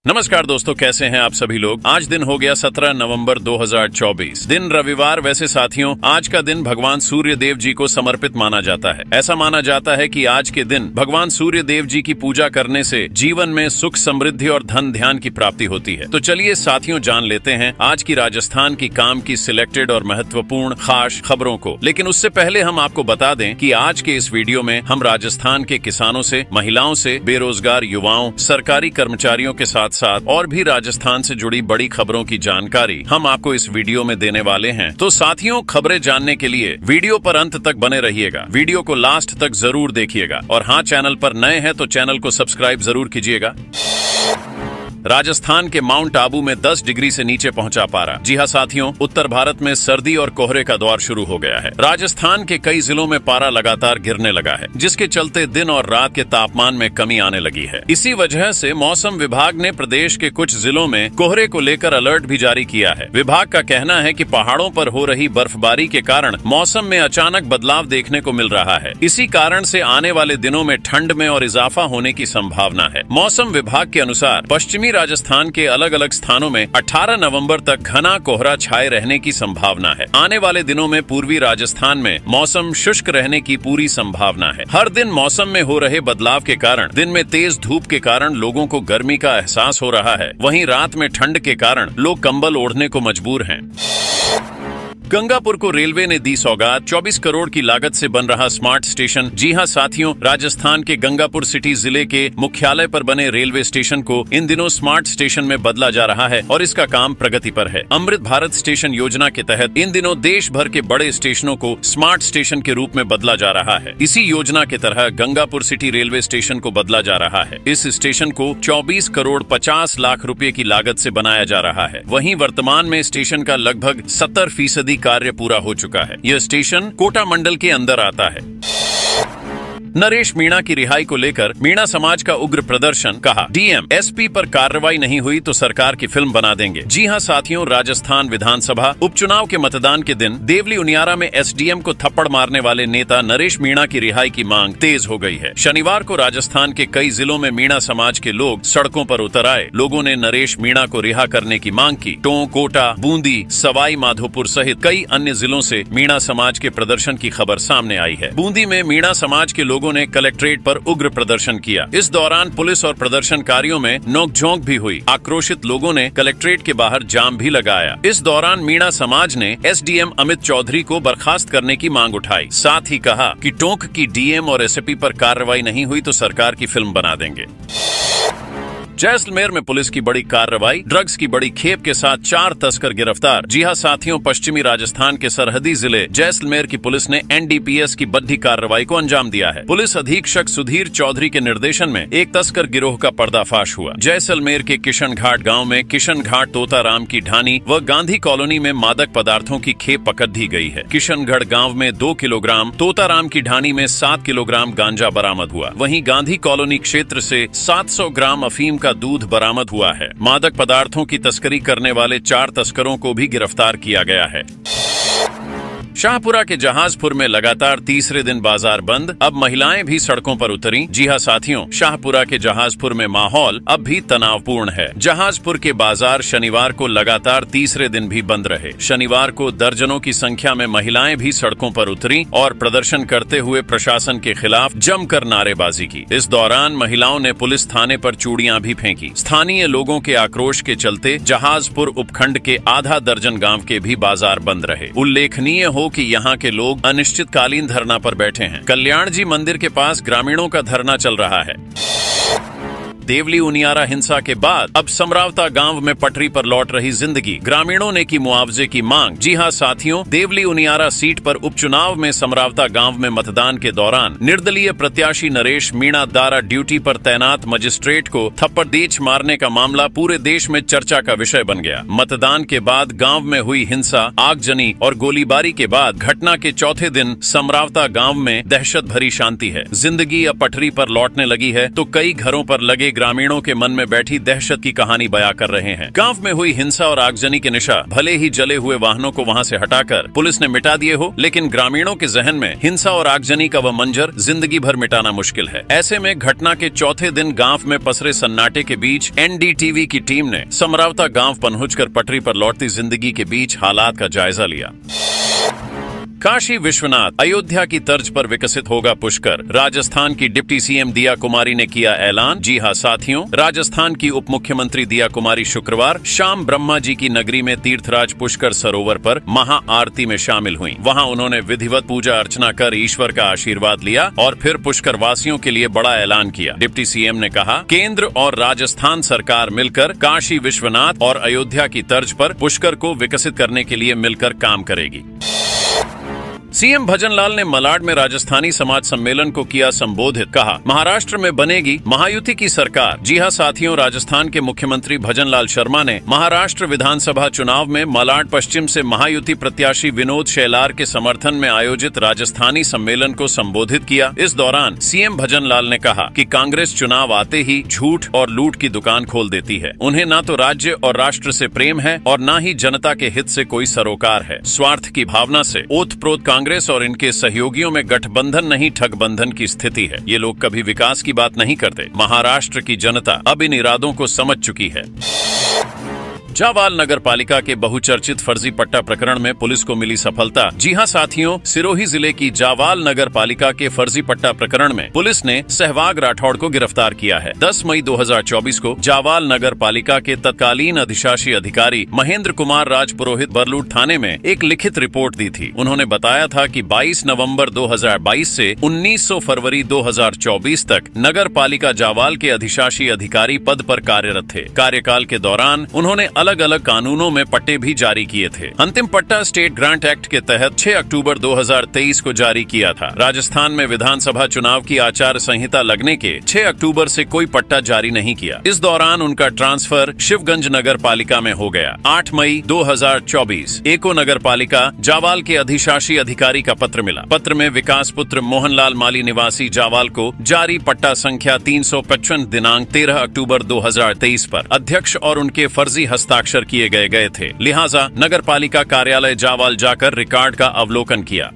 नमस्कार दोस्तों, कैसे हैं आप सभी लोग। आज दिन हो गया 17 नवंबर 2024, दिन रविवार। वैसे साथियों, आज का दिन भगवान सूर्य देव जी को समर्पित माना जाता है। ऐसा माना जाता है कि आज के दिन भगवान सूर्य देव जी की पूजा करने से जीवन में सुख, समृद्धि और धन ध्यान की प्राप्ति होती है। तो चलिए साथियों, जान लेते हैं आज की राजस्थान की काम की सिलेक्टेड और महत्वपूर्ण खास खबरों को। लेकिन उससे पहले हम आपको बता दें कि आज के इस वीडियो में हम राजस्थान के किसानों से, महिलाओं से, बेरोजगार युवाओं, सरकारी कर्मचारियों के साथ और भी राजस्थान से जुड़ी बड़ी खबरों की जानकारी हम आपको इस वीडियो में देने वाले हैं। तो साथियों, खबरें जानने के लिए वीडियो पर अंत तक बने रहिएगा। वीडियो को लास्ट तक जरूर देखिएगा और हाँ, चैनल पर नए हैं तो चैनल को सब्सक्राइब जरूर कीजिएगा। राजस्थान के माउंट आबू में 10 डिग्री से नीचे पहुंचा पारा। जी हां साथियों, उत्तर भारत में सर्दी और कोहरे का दौर शुरू हो गया है। राजस्थान के कई जिलों में पारा लगातार गिरने लगा है, जिसके चलते दिन और रात के तापमान में कमी आने लगी है। इसी वजह से मौसम विभाग ने प्रदेश के कुछ जिलों में कोहरे को लेकर अलर्ट भी जारी किया है। विभाग का कहना है कि पहाड़ों पर हो रही बर्फबारी के कारण मौसम में अचानक बदलाव देखने को मिल रहा है। इसी कारण से आने वाले दिनों में ठंड में और इजाफा होने की संभावना है। मौसम विभाग के अनुसार पश्चिमी राजस्थान के अलग अलग स्थानों में 18 नवंबर तक घना कोहरा छाए रहने की संभावना है। आने वाले दिनों में पूर्वी राजस्थान में मौसम शुष्क रहने की पूरी संभावना है। हर दिन मौसम में हो रहे बदलाव के कारण दिन में तेज धूप के कारण लोगों को गर्मी का एहसास हो रहा है। वहीं रात में ठंड के कारण लोग कंबल ओढ़ने को मजबूर हैं। गंगापुर को रेलवे ने दी सौगात, 24 करोड़ की लागत से बन रहा स्मार्ट स्टेशन। जी हां साथियों, राजस्थान के गंगापुर सिटी जिले के मुख्यालय पर बने रेलवे स्टेशन को इन दिनों स्मार्ट स्टेशन में बदला जा रहा है और इसका काम प्रगति पर है। अमृत भारत स्टेशन योजना के तहत इन दिनों देश भर के बड़े स्टेशनों को स्मार्ट स्टेशन के रूप में बदला जा रहा है। इसी योजना के तहत गंगापुर सिटी रेलवे स्टेशन को बदला जा रहा है। इस स्टेशन को 24 करोड़ 50 लाख रुपए की लागत से बनाया जा रहा है। वहीं वर्तमान में स्टेशन का लगभग 70% कार्य पूरा हो चुका है। यह स्टेशन कोटा मंडल के अंदर आता है। नरेश मीणा की रिहाई को लेकर मीणा समाज का उग्र प्रदर्शन। कहा, डीएम एसपी पर कार्रवाई नहीं हुई तो सरकार की फिल्म बना देंगे। जी हां साथियों, राजस्थान विधानसभा उपचुनाव के मतदान के दिन देवली उनियारा में एसडीएम को थप्पड़ मारने वाले नेता नरेश मीणा की रिहाई की मांग तेज हो गई है। शनिवार को राजस्थान के कई जिलों में मीणा समाज के लोग सड़कों पर उतर आए। लोगों ने नरेश मीणा को रिहा करने की मांग की। टोंक, कोटा, बूंदी, सवाई माधोपुर सहित कई अन्य जिलों से मीणा समाज के प्रदर्शन की खबर सामने आई है। बूंदी में मीणा समाज के लोगों ने कलेक्ट्रेट पर उग्र प्रदर्शन किया। इस दौरान पुलिस और प्रदर्शनकारियों में नोकझोंक भी हुई। आक्रोशित लोगों ने कलेक्ट्रेट के बाहर जाम भी लगाया। इस दौरान मीणा समाज ने एसडीएम अमित चौधरी को बर्खास्त करने की मांग उठाई। साथ ही कहा कि टोंक की डीएम और एसपी पर कार्रवाई नहीं हुई तो सरकार की फिल्म बना देंगे। जैसलमेर में पुलिस की बड़ी कार्रवाई, ड्रग्स की बड़ी खेप के साथ 4 तस्कर गिरफ्तार। जी हां साथियों, पश्चिमी राजस्थान के सरहदी जिले जैसलमेर की पुलिस ने एनडीपीएस की बड़ी कार्रवाई को अंजाम दिया है। पुलिस अधीक्षक सुधीर चौधरी के निर्देशन में एक तस्कर गिरोह का पर्दाफाश हुआ। जैसलमेर के किशन घाट गाँव में किशन घाट तोताराम की ढानी व गांधी कॉलोनी में मादक पदार्थों की खेप पकड़ दी गई है। किशनगढ़ गाँव में 2 किलोग्राम, तोताराम की ढानी में 7 किलोग्राम गांजा बरामद हुआ। वहीं गांधी कॉलोनी क्षेत्र से 700 ग्राम अफीम का दूध बरामद हुआ है। मादक पदार्थों की तस्करी करने वाले 4 तस्करों को भी गिरफ्तार किया गया है। शाहपुरा के जहाजपुर में लगातार तीसरे दिन बाजार बंद, अब महिलाएं भी सड़कों पर उतरी। जी हां साथियों, शाहपुरा के जहाजपुर में माहौल अब भी तनावपूर्ण है। जहाजपुर के बाजार शनिवार को लगातार तीसरे दिन भी बंद रहे। शनिवार को दर्जनों की संख्या में महिलाएं भी सड़कों पर उतरी और प्रदर्शन करते हुए प्रशासन के खिलाफ जमकर नारेबाजी की। इस दौरान महिलाओं ने पुलिस थाने पर चूड़ियां भी फेंकी। स्थानीय लोगों के आक्रोश के चलते जहाजपुर उपखंड के आधा दर्जन गाँव के भी बाजार बंद रहे। उल्लेखनीय हो कि यहाँ के लोग अनिश्चितकालीन धरना पर बैठे हैं। कल्याण जी मंदिर के पास ग्रामीणों का धरना चल रहा है। देवली उनियारा हिंसा के बाद अब समरावता गांव में पटरी पर लौट रही जिंदगी। ग्रामीणों ने की मुआवजे की मांग। जी हां साथियों, देवली उनियारा सीट पर उपचुनाव में समरावता गांव में मतदान के दौरान निर्दलीय प्रत्याशी नरेश मीणा द्वारा ड्यूटी पर तैनात मजिस्ट्रेट को थप्पड़दीच मारने का मामला पूरे देश में चर्चा का विषय बन गया। मतदान के बाद गाँव में हुई हिंसा, आगजनी और गोलीबारी के बाद घटना के चौथे दिन समरावता गाँव में दहशत भरी शांति है। जिंदगी अब पटरी पर लौटने लगी है तो कई घरों पर लगे ग्रामीणों के मन में बैठी दहशत की कहानी बयां कर रहे हैं। गांव में हुई हिंसा और आगजनी के निशा भले ही जले हुए वाहनों को वहां से हटाकर पुलिस ने मिटा दिए हो, लेकिन ग्रामीणों के जहन में हिंसा और आगजनी का वह मंजर जिंदगी भर मिटाना मुश्किल है। ऐसे में घटना के चौथे दिन गांव में पसरे सन्नाटे के बीच एनडीटीवी की टीम ने समरावता गांव पहुंचकर पटरी पर लौटती जिंदगी के बीच हालात का जायजा लिया। काशी विश्वनाथ अयोध्या की तर्ज पर विकसित होगा पुष्कर, राजस्थान की डिप्टी सीएम दिया कुमारी ने किया ऐलान। जी हां साथियों, राजस्थान की उप मुख्यमंत्री दिया कुमारी शुक्रवार शाम ब्रह्मा जी की नगरी में तीर्थराज पुष्कर सरोवर पर महाआरती में शामिल हुई। वहां उन्होंने विधिवत पूजा अर्चना कर ईश्वर का आशीर्वाद लिया और फिर पुष्कर वासियों के लिए बड़ा ऐलान किया। डिप्टी सीएम ने कहा, केंद्र और राजस्थान सरकार मिलकर काशी विश्वनाथ और अयोध्या की तर्ज पर पुष्कर को विकसित करने के लिए मिलकर काम करेगी। सीएम भजनलाल ने मलाड में राजस्थानी समाज सम्मेलन को किया संबोधित। कहा, महाराष्ट्र में बनेगी महायुति की सरकार। जी हां साथियों, राजस्थान के मुख्यमंत्री भजनलाल शर्मा ने महाराष्ट्र विधानसभा चुनाव में मलाड पश्चिम से महायुति प्रत्याशी विनोद शेलार के समर्थन में आयोजित राजस्थानी सम्मेलन को संबोधित किया। इस दौरान सीएम भजनलाल ने कहा कि कांग्रेस चुनाव आते ही झूठ और लूट की दुकान खोल देती है। उन्हें न तो राज्य और राष्ट्र से प्रेम है और न ही जनता के हित से कोई सरोकार है। स्वार्थ की भावना से ओतप्रोत कांग्रेस और इनके सहयोगियों में गठबंधन नहीं ठगबंधन की स्थिति है। ये लोग कभी विकास की बात नहीं करते। महाराष्ट्र की जनता अब इन इरादों को समझ चुकी है। जावाल नगर पालिका के बहुचर्चित फर्जी पट्टा प्रकरण में पुलिस को मिली सफलता। जी हां साथियों, सिरोही जिले की जावाल नगर पालिका के फर्जी पट्टा प्रकरण में पुलिस ने सहवाग राठौड़ को गिरफ्तार किया है। 10 मई 2024 को जावाल नगर पालिका के तत्कालीन अधिशासी अधिकारी महेंद्र कुमार राजपुरोहित बरलूट थाने में एक लिखित रिपोर्ट दी थी। उन्होंने बताया था कि 22 नवंबर 2022 से 19 फरवरी 2024 तक नगर पालिका जावाल के अधिशासी अधिकारी पद पर कार्यरत थे। कार्यकाल के दौरान उन्होंने अलग अलग कानूनों में पट्टे भी जारी किए थे। अंतिम पट्टा स्टेट ग्रांट एक्ट के तहत 6 अक्टूबर 2023 को जारी किया था। राजस्थान में विधानसभा चुनाव की आचार संहिता लगने के 6 अक्टूबर से कोई पट्टा जारी नहीं किया। इस दौरान उनका ट्रांसफर शिवगंज नगर पालिका में हो गया। 8 मई 2024 एको नगर पालिका जावाल के अधिशासी अधिकारी का पत्र मिला। पत्र में विकास पुत्र मोहनलाल माली निवासी जावाल को जारी पट्टा संख्या 355 दिनांक 13 अक्टूबर 2023 पर अध्यक्ष और उनके फर्जी हस्ताक्षर किए गए थे। लिहाजा नगर पालिका कार्यालय जावाल जाकर रिकॉर्ड का अवलोकन किया।